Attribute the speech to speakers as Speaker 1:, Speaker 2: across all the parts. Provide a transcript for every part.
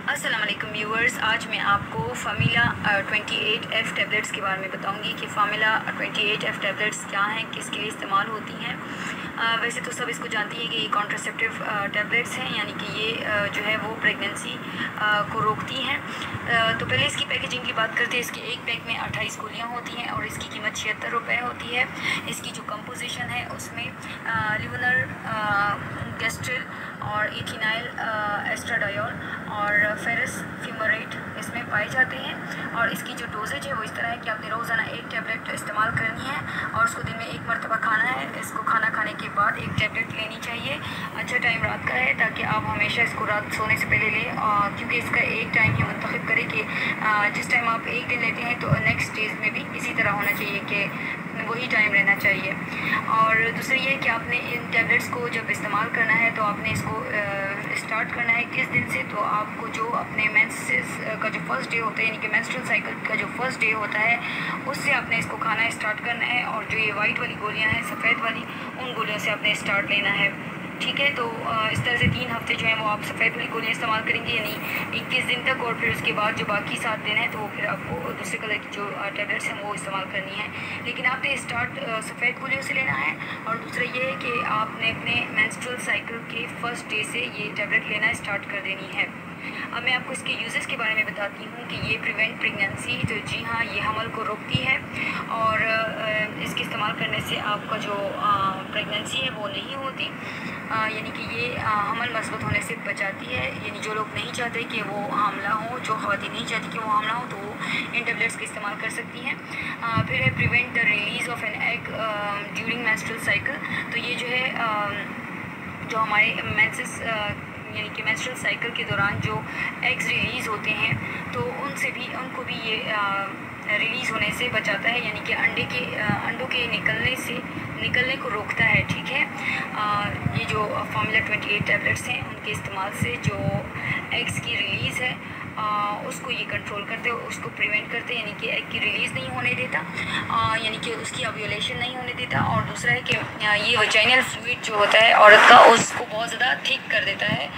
Speaker 1: अस्सलाम वालेकुम व्यूअर्स, आज मैं आपको फार्मिला 28F टैबलेट्स के बारे में बताऊंगी कि फार्मिला 28F टैबलेट्स क्या हैं, किसके लिए इस्तेमाल होती हैं। वैसे तो सब इसको जानती है कि ये कॉन्ट्रासेप्टिव टैबलेट्स हैं, यानी कि ये जो है वो प्रेगनेंसी को रोकती हैं। तो पहले इसकी पैकेजिंग की बात करते हैं। इसके एक पैक में 28 गोलियाँ होती हैं और इसकी कीमत 76 रुपये होती है। इसकी जो कंपोजिशन है उसमें लिवोनर गैस्ट्रिल और इथिनाइल एस्ट्राडायोल और फेरस फ्यूमरेट इसमें पाए जाते हैं। और इसकी जो डोजेज है वो इस तरह है कि आपने रोज़ाना एक टैबलेट इस्तेमाल करनी है और उसको दिन में एक मरतबा खाना है। इसको खाना खाने के बाद एक टैबलेट लेनी चाहिए। अच्छा टाइम रात का है ताकि आप हमेशा इसको रात सोने से पहले लें, क्योंकि इसका एक टाइम ही मुंतखब करें कि जिस टाइम आप एक दिन लेते हैं तो नेक्स्ट डेज में भी इसी तरह होना चाहिए कि वही टाइम रहना चाहिए। और दूसरा ये है कि आपने इन टैबलेट्स को जब इस्तेमाल करना है तो आपने इसको स्टार्ट करना है किस दिन से। तो आपको जो अपने मेंसेस का जो फर्स्ट डे होता है, यानी कि मेंस्ट्रुअल साइकिल का जो फर्स्ट डे होता है, उससे आपने इसको खाना स्टार्ट करना है। और जो ये वाइट वाली गोलियां हैं, सफ़ेद वाली, उन गोलियों से आपने स्टार्ट लेना है। ठीक है, तो इस तरह से 3 हफ्ते जो है वो आप सफ़ेद वाली गोलियाँ इस्तेमाल करेंगे, यानी 21 दिन तक। और फिर उसके बाद जो बाकी 7 दिन है तो वो फिर आपको दूसरे कलर की जो टैबलेट्स हैं वो इस्तेमाल करनी है। लेकिन आपने स्टार्ट सफ़ेद गोलियों से लेना है। और दूसरा ये है कि आपने अपने मेंस्ट्रुअल साइकिल के फर्स्ट डे से ये टैबलेट लेना स्टार्ट कर देनी है। अब मैं आपको इसके यूजेस के बारे में बताती हूँ कि ये प्रिवेंट प्रेगनेंसी, तो जी हाँ, ये हमल को रोकती है। और इसके इस्तेमाल करने से आपका जो प्रेगनेंसी है वो नहीं होती, यानी कि ये हमल मजबूत होने से बचाती है। यानी जो लोग नहीं चाहते कि वो हामला हो, जो ख़वातीन नहीं चाहती कि वो हामला हो, तो वो इन टैबलेट्स का इस्तेमाल कर सकती हैं। फिर है prevent the release of an egg during menstrual cycle. तो ये जो है जो हमारे मेंसेस यानी कि मेंस्ट्रुअल साइकिल के दौरान जो एग्स रिलीज़ होते हैं तो उनको भी ये रिलीज़ होने से बचाता है, यानी कि अंडों के निकलने को रोकता है। ठीक है, ये जो फार्मूला 28 टैबलेट्स हैं उनके इस्तेमाल से जो एग्स की रिलीज़ है उसको ये कंट्रोल करते हैं, उसको प्रिवेंट करते हैं, यानी कि एग की रिलीज़ नहीं होने देता, यानी कि उसकी ओव्यूलेशन नहीं होने देता। और दूसरा है कि ये वजाइनल फ्लूइड जो होता है औरत का, उसको बहुत ज़्यादा थिक कर देता है,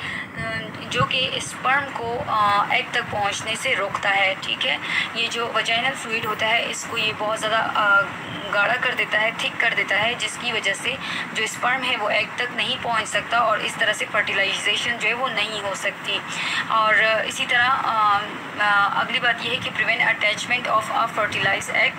Speaker 1: जो कि स्पर्म को एग तक पहुंचने से रोकता है। ठीक है, ये जो वजाइनल फ्लूइड होता है इसको ये बहुत ज़्यादा गाढ़ा कर देता है, थिक कर देता है, जिसकी वजह से जो स्पर्म है वो एग तक नहीं पहुंच सकता और इस तरह से फर्टिलाइजेशन जो है वो नहीं हो सकती। और इसी तरह अगली बात यह है कि prevent attachment of a fertilize egg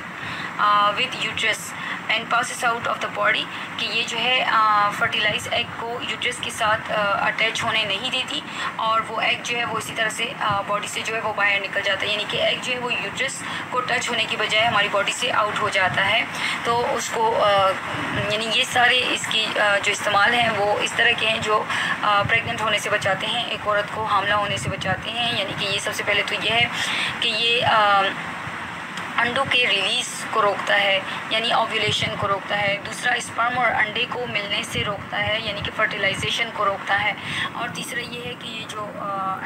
Speaker 1: with uterus and passes out of the body, कि ये जो है फर्टिलाइज एग को यूट्रस के साथ अटैच होने नहीं देती और वो एग जो है वो इसी तरह से बॉडी से जो है वो बाहर निकल जाता है, यानी कि एग जो है वो यूट्रस को टच होने की बजाय हमारी बॉडी से आउट हो जाता है। तो उसको यानी ये सारे इसकी जो इस्तेमाल हैं वो इस तरह के हैं जो प्रेग्नेंट होने से बचाते हैं, एक औरत को हामला होने से बचाते हैं। यानी कि ये सबसे पहले तो ये है कि ये अंडों के रिलीज़ को रोकता है, यानी ओव्यूलेशन को रोकता है। दूसरा, स्पर्म और अंडे को मिलने से रोकता है, यानी कि फर्टिलाइजेशन को रोकता है। और तीसरा ये है कि ये जो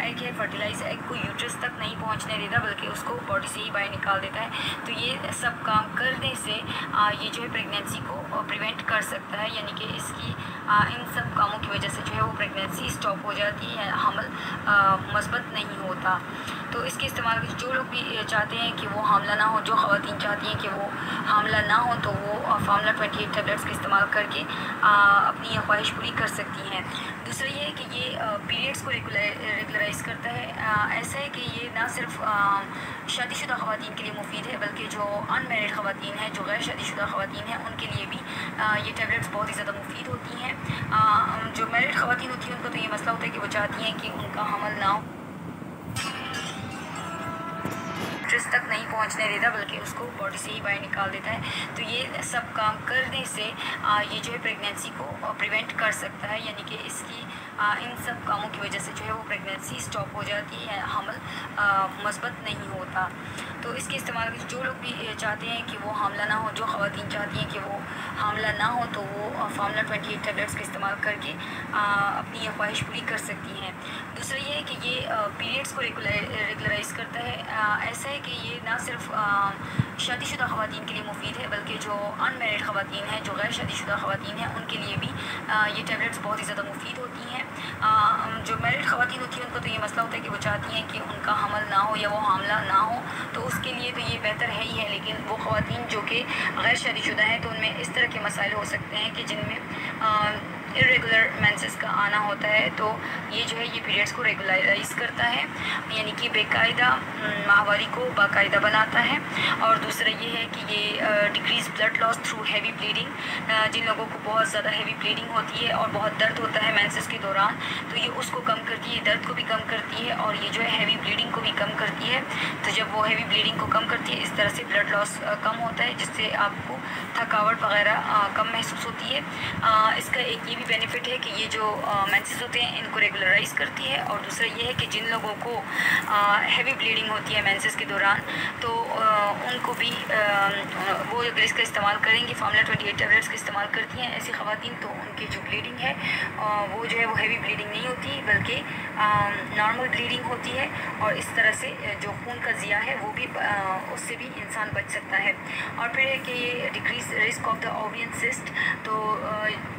Speaker 1: एग है, फर्टिलाइज एग को यूट्रस तक नहीं पहुंचने देता बल्कि उसको बॉडी से ही बाहर निकाल देता है। तो ये सब काम करने से ये जो है प्रेगनेंसी को प्रिवेंट कर सकता है, यानी कि इसकी इन सब कामों की वजह से जो है वो प्रेगनेंसी स्टॉप हो जाती है, हमल मस्बत नहीं होता। तो इसके इस्तेमाल जो लोग भी चाहते हैं कि वो हामला ना हो, जो ख़वातीन चाहती हैं कि वो हामला ना हो, तो वो फार्मूला 28 टैबलेट्स का इस्तेमाल करके अपनी ख्वाहिश पूरी कर सकती हैं। दूसरा ये है कि ये पीरियड्स को रेगुलराइज करता है। ऐसा है कि ये ना सिर्फ शादीशुदा ख़वातीन के लिए मुफीद है बल्कि जो अनमैरिड ख़वातीन हैं, जो गैर शादीशुदा ख़वातीन हैं, उनके लिए भी ये टैबलेट्स बहुत ही ज़्यादा मुफीद होती हैं। जो मैरिड ख़वातीन होती हैं उनको तो ये मसला होता है कि वो चाहती हैं कि उनका हमल ना हो, यूट्रस तक नहीं पहुंचने देता बल्कि उसको बॉडी से ही बाहर निकाल देता है। तो ये सब काम करने से ये जो है प्रेगनेंसी को प्रिवेंट कर सकता है, यानी कि इसकी इन सब कामों की वजह से जो है वो प्रेगनेंसी स्टॉप हो जाती है, हमल मस्बत नहीं होता। तो इसके इस्तेमाल जो लोग भी चाहते हैं कि वो हामला ना हो, जो ख़वातीन चाहती हैं कि वो हामला ना हो, तो वो फार्मूला 28 टैबलेट्स का इस्तेमाल करके अपनी ख्वाहिश पूरी कर सकती हैं। दूसरा ये है कि ये पीरियड्स को रेगुलराइज करता है। ऐसा है कि ये ना सिर्फ शादीशुदा ख़वातीन के लिए मुफीद है, बल्कि जो अनमेरिड ख़वातीन हैं, जो गैर शादीशुदा ख़वातीन हैं, उनके लिए भी ये टैबलेट्स बहुत ही ज़्यादा मुफीद होती हैं। जो मैरिड ख़वातीन होती हैं उनको तो ये मसला होता है कि वो चाहती हैं कि उनका हमल ना हो या वो हामला ना हो, तो उसके लिए तो ये बेहतर है ही है। लेकिन वो ख़वातीन जो कि गैर शादीशुदा हैं, तो उनमें इस तरह के मसाइल हो सकते हैं कि जिनमें इरेगुलर मेंसेस का आना होता है, तो ये जो है ये पीरियड्स को रेगुलराइज करता है, यानी कि बेकायदा माहवारी को बाकायदा बनाता है। और दूसरा ये है कि ये decrease blood loss through heavy bleeding, जिन लोगों को बहुत ज़्यादा हैवी ब्लीडिंग होती है और बहुत दर्द होता है मेंसेस के दौरान, तो ये उसको कम करती है, दर्द को भी कम करती है और ये जो है हैवी ब्लीडिंग को भी कम करती है। तो जब वो हैवी ब्लीडिंग को कम करती है, इस तरह से ब्लड लॉस कम होता है, जिससे आपको थकावट वगैरह कम महसूस होती है। इसका एक ये भी बेनिफिट है कि ये जो मेंसेस होते हैं इनको रेगुलराइज करती है। और दूसरा ये है कि जिन लोगों को हैवी ब्लीडिंग होती है मेंसेस के दौरान, तो उनको भी वो अगर इसका इस्तेमाल करेंगे, फार्मूला 28 टैबलेट्स का इस्तेमाल करती हैं ऐसी ख़वातीन, तो उनकी जो ब्लीडिंग है वो जो है वो हैवी ब्लीडिंग नहीं होती, बल्कि नॉर्मल ब्लीडिंग होती है। और इस तरह से जो खून का ज़िया है वो भी उससे भी इंसान बच सकता है। और फिर है कि ये decrease risk of the ovarian cyst, तो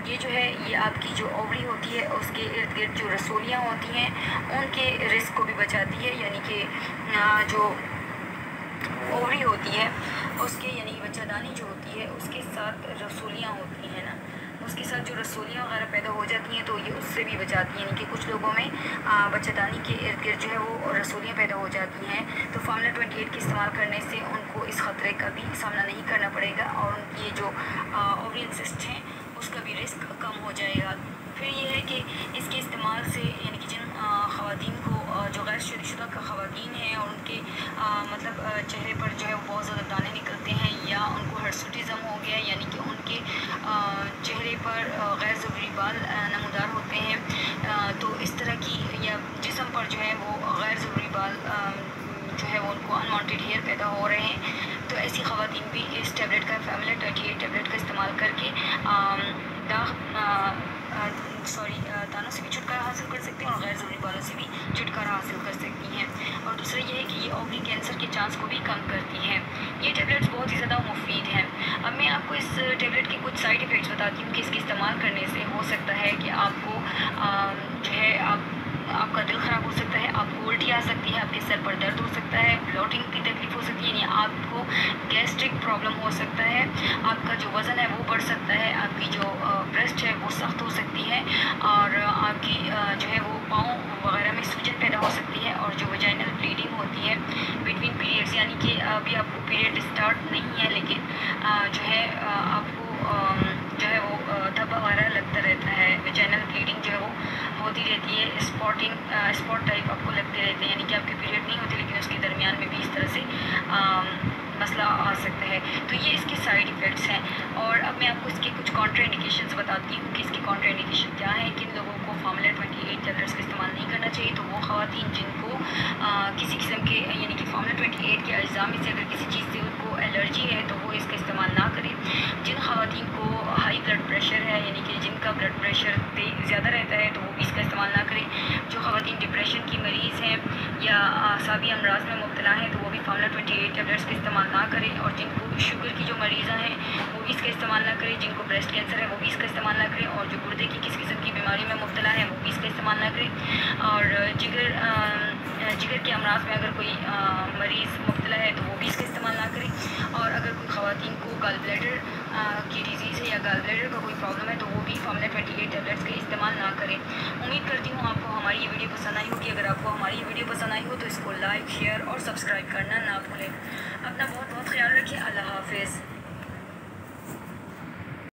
Speaker 1: ये जो है ये आपकी जो ओवरी होती है उसके इर्द गिर्द जो रसोलियाँ होती हैं उनके रिस्क को भी बचाती है, यानी कि जो ओवरी होती है उसके, यानी बच्चादानी जो होती है उसके साथ रसोलियाँ होती हैं ना, उसके साथ जो रसोलियाँ वगैरह पैदा हो जाती हैं, तो ये उससे भी बचाती हैं। यानी कि कुछ लोगों में बच्चादानी के इर्द गिर्द जो है वो रसोलियाँ पैदा हो जाती हैं, तो फार्मूला 28 के इस्तेमाल करने से उनको इस ख़तरे का भी सामना नहीं करना पड़ेगा और उनकी ये जो ओवरियन सिस्ट हैं उसका भी रिस्क कम हो जाएगा। फिर ये है कि इसके इस्तेमाल से, यानी कि जिन ख़वातीन को जो गैर शादीशुदा ख़वातीन हैं और उनके मतलब चेहरे पर जो है वो बहुत ज़्यादा दाने निकलते हैं, या उनको हर्सुटिज़म हो गया, यानी कि उनके चेहरे पर गैर ज़रूरी बाल नमूदार होते हैं, तो इस तरह की, या जिस्म पर जो है वो गैर ज़रूरी बाल जो है वो उनको अनवांटेड हेयर पैदा हो रहे हैं, तो ऐसी ख़वातीन भी इस टैबलेट का, फार्मूला 28 टैबलेट का इस्तेमाल करके दानों से भी छुटकारा हासिल कर सकते हैं और गैर ज़रूरी बालों से भी छुटकारा हासिल कर सकती हैं। और दूसरा ये है कि ये ओवरी कैंसर के चांस को भी कम करती हैं। ये टैबलेट्स बहुत ही ज़्यादा मुफीद हैं। अब मैं आपको इस टैबलेट के कुछ साइड इफ़ेक्ट्स बताती हूँ कि इसके इस्तेमाल करने से हो सकता है कि आपको जो है आपका दिल ख़राब हो सकता है, आपको उल्टी आ सकती है, आपके सर पर दर्द हो सकता है, ब्लोटिंग की तकलीफ़ हो सकती है, यानी आपको गैस्ट्रिक प्रॉब्लम हो सकता है, आपका जो वज़न है वो बढ़ सकता है, आपकी जो ब्रेस्ट है वो सख्त हो सकती है, और आपकी जो है वो पाँव वगैरह में सूजन पैदा हो सकती है, और जो वजाइनल ब्लीडिंग होती है बिटवीन पीरियड्स, यानी कि अभी आपको पीरियड स्टार्ट नहीं है लेकिन जो है आपको जो है वो धब्बा वगैरह लगता रहता है, वजाइनल ब्लीडिंग जो है वो होती रहती है, स्पॉट टाइप आपको लगते रहते हैं, यानी कि आपके पीरियड नहीं होते लेकिन उसके दरमियान में भी इस तरह से मसला आ सकता है। तो ये इसके साइड इफ़ेक्ट्स हैं। और अब मैं आपको इसके कुछ कॉन्ट्रा इंडिकेशंस बताती हूँ कि इसके कॉन्ट्रा इंडिकेशन क्या है, किन लोगों को फार्मूला 28 टैबलेट्स का इस्तेमाल नहीं करना चाहिए। तो वो ख़वातीन जिनको किसी किस्म के, यानी कि फार्मूला 28 के अज्जा में से अगर किसी चीज़ से उनको एलर्जी है तो वो इसका इस्तेमाल ना करें। जिन ख़वातीन को हाई ब्लड प्रेशर है, यानी कि जिनका ब्लड प्रेशर ज़्यादा रहता है, तो वो भी इसका इस्तेमाल ना करें। जो ख़वातीन डिप्रेशन की मरीज़ हैं या आसाबी अमराज में मुब्तला हैं, तो वो भी फार्मूला 28 टैबलेट्स का इस्तेमाल ना करें। और जिनको शुगर की जो मरीज़ा हैं वो भी इसका इस्तेमाल ना करें। जिनको ब्रेस्ट कैंसर है वो भी इसका इस्तेमाल ना करें। और जो गुर्दे की किसी किस्म की बीमारी में मुब्तला है वो भी इसका इस्तेमाल ना करें। और जिगर के अमराज में अगर कोई मरीज़ मुब्तला है तो वो भी इसका इस्तेमाल ना करें। और अगर कोई ख़वातीन को गॉल ब्लैडर की डिज़ीज़ है या गॉल ब्लैडर का कोई प्रॉब्लम है तो वो भी फार्मूला 28 टैबलेट्स का इस्तेमाल ना करें। उम्मीद करती हूँ आपको हमारी ये वीडियो पसंद आई होगी। अगर आपको हमारी ये वीडियो पसंद आई हो तो इसको लाइक, शेयर और सब्सक्राइब करना ना भूलें। अपना बहुत बहुत ख्याल रखिए। अल्लाह हाफ़िज़।